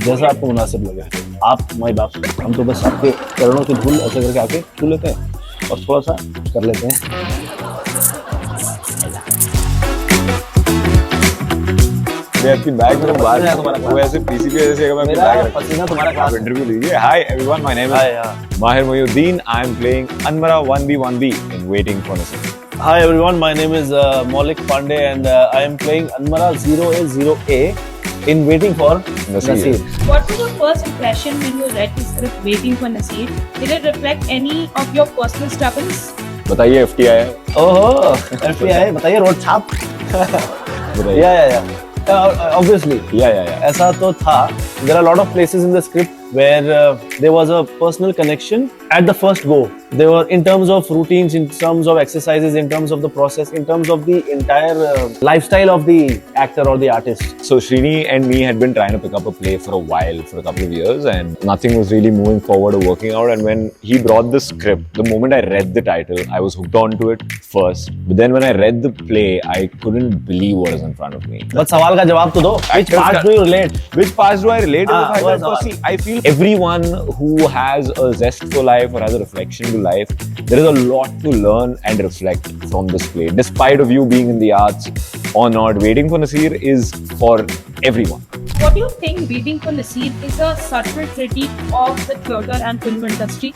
जैसा आपको मुनासिब लगे। आप हमारी बात सुनो, हम तो बस आपके चरणों की धूल ऐसे करके आके छू लेते हैं और थोड़ा सा कर लेते हैं। मैं आपकी बैग मेरे बाहर है तुम्हारा, वो ऐसे पीसी पे ऐसे अगर मैं मेरा बैग रखूं, पसीना तुम्हारा आप कहाँ इंटरव्यू लीजिए। Hi everyone, my name Hi, is Mahir Moinuddin. I am playing Anmara 1v1b in waiting for Naseer. Hi everyone, my name is Maulik Pandey and I am playing Anmara 0A0A in Waiting for Naseer. Naseer. What was your first impression when you read the script Waiting for Naseer? Did it reflect any of your personal struggles? बताइए FTI है, ओहो, FBI बताइए road छाप। बताइए। या obviously या ऐसा तो था। There are a lot of places in the script where there was a personal connection at the first go. They were in terms of routines, in terms of exercises, in terms of the process, in terms of the entire lifestyle of the actor or the artist. So Srini and me had been trying to pick up a play for a while, for a couple of years, and nothing was really moving forward or working out. And when he brought the script, the moment I read the title, I was hooked onto it first. But then when I read the play, I couldn't believe what was in front of me. But सवाल का जवाब तो दो। Which part do you relate? Which parts do I relate with? वो Because see, I feel everyone who has a zest for life or has a reflection to life, there is a lot to learn and reflect from this play. Despite of you being in the arts or not, Waiting for Naseer is for everyone. What do you think Waiting for Naseer is a subtle critique of the theatre and film industry?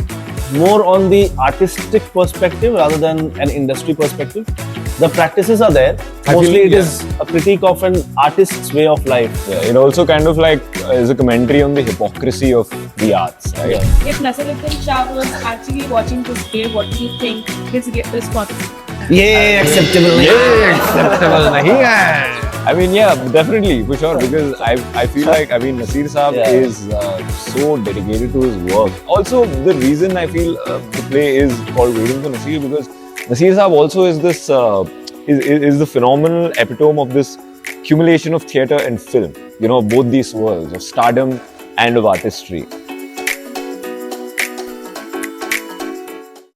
More on the artistic perspective rather than an industry perspective. The practices are there. I Mostly feel, it is a critique of an artist's way of life. Yeah, it also kind of like is a commentary on the hypocrisy of the arts, right? Yeah. If Naseeruddin Shah was actually watching this play, what do you think his response? ये acceptable नहीं। acceptable nahi hai. I mean, yeah, definitely, for sure, because I feel like, I mean, Naseer Saab Yeah. is so dedicated to his work. Also, the reason I feel the play is called Waiting for Naseer, because Naseer Saab also is this, is the phenomenal epitome of this accumulation of theatre and film, you know, both these worlds of stardom and of artistry.